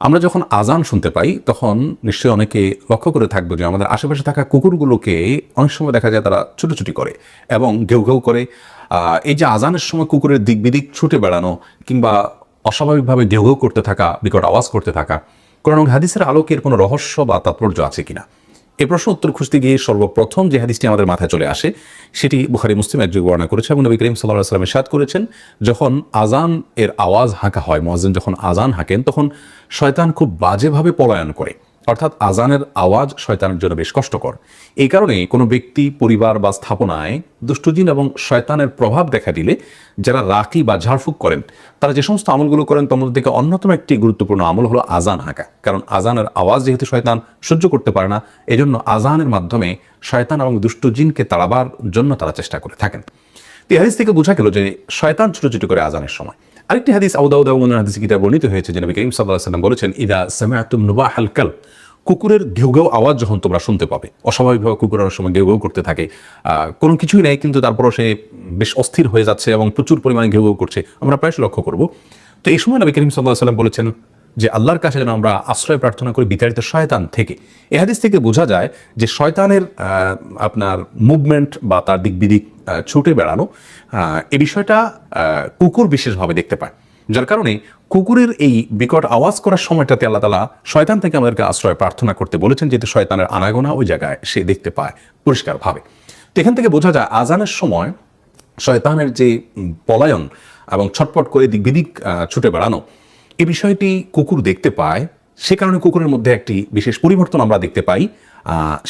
আমরা যখন আজান শুনতে পাই তখন নিশ্চয়ই অনেকে লক্ষ্য করে থাকবো যে আমাদের আশেপাশে থাকা কুকুরগুলোকে অনেক সময় দেখা যায় তারা ছুটোছুটি করে এবং ঘেউ ঘেউ করে। এই যে আজানের সময় কুকুরের দিক বিদিক ছুটে বেড়ানো কিংবা অস্বাভাবিকভাবে ঘেউ ঘেউ করতে থাকা, বিকট আওয়াজ করতে থাকা, কোরআন হাদিসের আলোকের কোনো রহস্য বা তাৎপর্য আছে কিনা, এই প্রশ্ন উত্তর খুঁজতে গিয়ে সর্বপ্রথম যে হাদিসটি আমাদের মাথায় চলে আসে সেটি বুখারী মুসলিম একযোগে বর্ণনা করেছে এবং নবী করিম সাল্লাল্লাহু আলাইহি ওয়াসাল্লাম ইরশাদ করেছেন, যখন আজান এর আওয়াজ হাঁকা হয়, মুয়াজ্জিন যখন আজান হাঁকেন তখন শয়তান খুব বাজেভাবে পলায়ন করে। অর্থাৎ আজানের আওয়াজ শয়তানের জন্য বেশ কষ্টকর। এই কারণে কোনো ব্যক্তি, পরিবার বা স্থাপনায় দুষ্টজিন এবং শয়তানের প্রভাব দেখা দিলে যারা রাকি বা ঝাড়ফুঁক করেন তারা যে সমস্ত আমলগুলো করেন তার মধ্যে থেকে অন্যতম একটি গুরুত্বপূর্ণ আমল হলো আজান হাঁকা। কারণ আজানের আওয়াজ যেহেতু শয়তান সহ্য করতে পারে না, এজন্য আজানের মাধ্যমে শয়তান এবং দুষ্টজিনকে তাড়াবার জন্য তারা চেষ্টা করে থাকেন। এই হাদিস থেকে বোঝা গেল যে শয়তান ছুটোছুটি করে আজানের সময়। আরেকটি হাদিস আবু দাউদ এবং অন্যান্য হাদিসে কিতাবে বর্ণিত হয়েছে যে নবী করিম সাল্লাল্লাহু আলাইহি ওয়াসাল্লাম বলেছেন, ইদা সামিআতুম নুবাহাল কালব, কুকুরের ঘেউ ঘেউ আওয়াজ যখন তোমরা শুনতে পাবে, অস্বাভাবিকভাবে কুকুর অনেক সময় ঘেউ ঘেউ করতে থাকে, কোনো কিছুই নেই কিন্তু তারপরও সে বেশ অস্থির হয়ে যাচ্ছে এবং প্রচুর পরিমাণে ঘেউ ঘেউ করছে, আমরা প্রায় লক্ষ্য করব। তো এই সময় নবী করিম সাল্লাল্লাহু আলাইহি ওয়াসাল্লাম বলেছেন যে আল্লাহর কাছে যেন আমরা আশ্রয় প্রার্থনা করি বিতাড়িত শয়তান থেকে। এই হাদিস থেকে বোঝা যায় যে শয়তানের আপনার মুভমেন্ট বা তার দিক বিদিক ছুটে বেড়ানো, এই বিষয়টা কুকুর বিশেষভাবে দেখতে পায়, যার কারণে কুকুরের এই বিকট আওয়াজ করার সময়টাতে আল্লাহ তাআলা শয়তান থেকে আমাদেরকে আশ্রয় প্রার্থনা করতে বলেছেন, যেহেতু শয়তানের আনাগোনা ওই জায়গায় সে দেখতে পায় পরিষ্কারভাবে। তো এখান থেকে বোঝা যায় আজানের সময় শয়তানের যে পলায়ন এবং ছটপট করে দিক বিদিক ছুটে বেড়ানো, এই বিষয়টি কুকুর দেখতে পায়। সে কারণে কুকুরের মধ্যে একটি বিশেষ পরিবর্তন আমরা দেখতে পাই,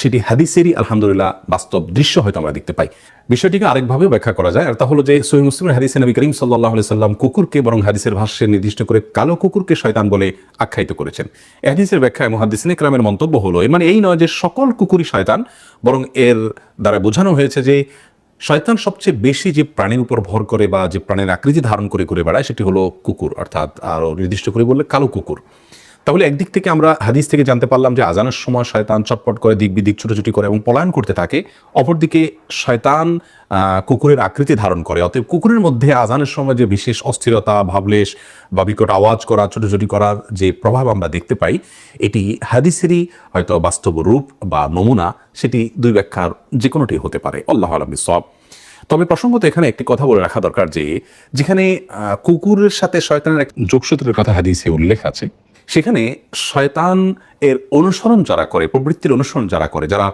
সেটি হাদিসেরই আলহামদুলিল্লাহ বাস্তব দৃশ্য হয়তো আমরা দেখতে পাই। বিষয়টিকে আরেকভাবে ব্যাখ্যা করা যায়, আর তা হলো যে সহিহ মুসলিমের হাদিসে নবী করিম সাল্লাল্লাহু আলাইহি সাল্লাম কুকুরকে বরং হাদিসের ভাষ্যে নির্দিষ্ট করে কালো কুকুরকে শয়তান বলে আখ্যায়িত করেছেন। এই হাদিসের ব্যাখ্যায় মুহাদ্দিসিনে কেরামের মন্তব্য হলো, এর মানে এই নয় যে সকল কুকুরই শয়তান, বরং এর দ্বারা বোঝানো হয়েছে যে শয়তান সবচেয়ে বেশি যে প্রাণীর উপর ভর করে বা যে প্রাণীর আকৃতি ধারণ করে ঘুরে বেড়ায় সেটি হলো কুকুর, অর্থাৎ আরও নির্দিষ্ট করে বললে কালো কুকুর। তাহলে একদিক থেকে আমরা হাদিস থেকে জানতে পারলাম যে আজানের সময় শয়তান চটপট করে দিক বিদিক ছুটোছুটি করে এবং পলায়ন করতে থাকে, অপরদিকে শয়তান কুকুরের আকৃতি ধারণ করে। অতএব কুকুরের মধ্যে আজানের সময় যে বিশেষ অস্থিরতা, ভাবলেশ বা বিকট আওয়াজ করা, ছুটোছুটি করার যে প্রভাব আমরা দেখতে পাই, এটি হাদিসেরই হয়তো বাস্তব রূপ বা নমুনা, সেটি দুই ব্যাখ্যার যে কোনোটি হতে পারে। আল্লাহু আ'লাম বিসওয়াব। তবে প্রসঙ্গত এখানে একটি কথা বলে রাখা দরকার যে যেখানে কুকুরের সাথে শয়তানের এক যোগসূত্রের কথা হাদিসে উল্লেখ আছে, সেখানে শয়তান এর অনুসরণ যারা করে, প্রবৃত্তির অনুসরণ যারা করে, যারা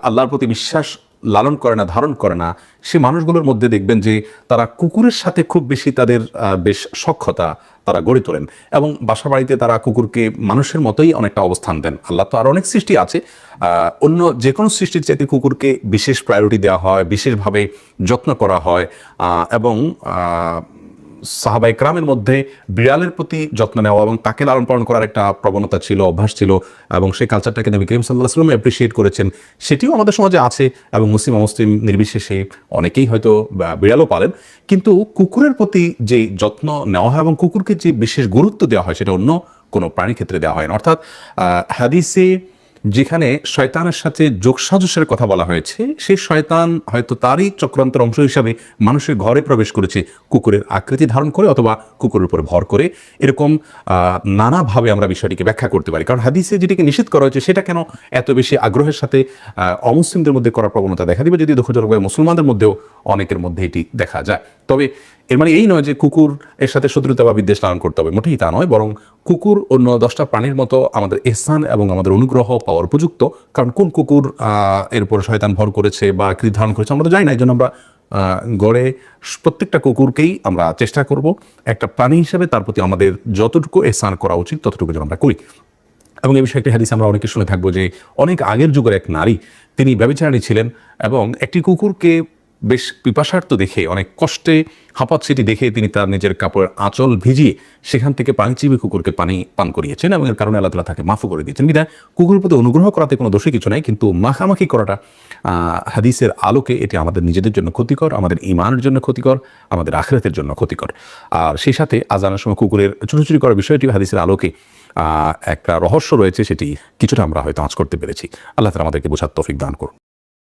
আল্লাহর প্রতি বিশ্বাস লালন করে না, ধারণ করে না, সে মানুষগুলোর মধ্যে দেখবেন যে তারা কুকুরের সাথে খুব বেশি তাদের বেশ সখ্যতা তারা গড়ে তোলেন এবং বাসা বাড়িতে তারা কুকুরকে মানুষের মতোই অনেকটা অবস্থান দেন। আল্লাহ তো আর অনেক সৃষ্টি আছে, অন্য যে কোনো সৃষ্টির চাইতে কুকুরকে বিশেষ প্রায়োরিটি দেওয়া হয়, বিশেষভাবে যত্ন করা হয় এবং সাহাবায়ে কেরামের মধ্যে বিড়ালের প্রতি যত্ন নেওয়া এবং তাকে লালন পালন করার একটা প্রবণতা ছিল, অভ্যাস ছিল এবং সেই কালচারটাকে নবী করিম সাল্লাল্লাহু আলাইহি ওয়াসাল্লাম অ্যাপ্রিশিয়েট করেছেন। সেটিও আমাদের সমাজে আছে এবং মুসলিম অমুসলিম নির্বিশেষে অনেকেই হয়তো বিড়ালও পালেন, কিন্তু কুকুরের প্রতি যে যত্ন নেওয়া হয় এবং কুকুরকে যে বিশেষ গুরুত্ব দেওয়া হয় সেটা অন্য কোনো প্রাণীর ক্ষেত্রে দেওয়া হয় না। অর্থাৎ হাদিসে যেখানে শয়তানের সাথে যোগসাজশের কথা বলা হয়েছে, সেই শয়তান হয়তো তারই চক্রান্তের অংশ হিসাবে মানুষের ঘরে প্রবেশ করেছে কুকুরের আকৃতি ধারণ করে অথবা কুকুরের উপরে ভর করে। এরকম নানাভাবে আমরা বিষয়টিকে ব্যাখ্যা করতে পারি। কারণ হাদিসে যেটিকে নিষেধ করা হয়েছে সেটা কেন এত বেশি আগ্রহের সাথে অমুসলিমদের মধ্যে করার প্রবণতা দেখা দিবে, যদি দুঃখজনকভাবে মুসলমানদের মধ্যেও অনেকের মধ্যে এটি দেখা যায়। তবে এর মানে এই নয় যে কুকুর এর সাথে শত্রুতা বা বিদ্বেষ লালন করতে হবে, মোটেই তা নয়, বরং কুকুর অন্য 10টা প্রাণীর মতো আমাদের ইহসান এবং আমাদের অনুগ্রহ পাওয়ার উপযুক্ত। কারণ কোন কুকুর এর উপর শয়তান ভর করেছে বা আকৃতি ধারণ করেছে আমরা তো জানি না, এই জন্য আমরা গড়ে প্রত্যেকটা কুকুরকেই আমরা চেষ্টা করব একটা প্রাণী হিসেবে তার প্রতি আমাদের যতটুকু ইহসান করা উচিত ততটুকু যেন আমরা করি। এবং এই বিষয়ে একটি হাদিস আমরা অনেকে শুনে থাকবো যে অনেক আগের যুগের এক নারী, তিনি ব্যভিচারিণী ছিলেন এবং একটি কুকুরকে বেশ পিপাসার্থ দেখে, অনেক কষ্টে হাঁপাচ্ছেটি দেখে তিনি তার নিজের কাপড়ের আঁচল ভিজিয়ে সেখান থেকে পানিচিবি কুকুরকে পানি পান করিয়েছেন এবং এর কারণে আল্লাহ তাআলা তাকে মাফ করে দিয়েছেন। বিধায় কুকুরের প্রতি অনুগ্রহ করাতে কোনো দোষী কিছু নাই, কিন্তু মাখামাখি করাটা হাদিসের আলোকে এটি আমাদের নিজেদের জন্য ক্ষতিকর, আমাদের ঈমানের জন্য ক্ষতিকর, আমাদের আখিরাতের জন্য ক্ষতিকর। আর সেই সাথে আজানের সময় কুকুরের ছুটোছুটি করার বিষয়টি হাদিসের আলোকে একটা রহস্য রয়েছে, সেটি কিছুটা আমরা হয়তো আঁচ করতে পেরেছি। আল্লাহ তাআলা আমাদেরকে বোঝার তৌফিক দান করুন।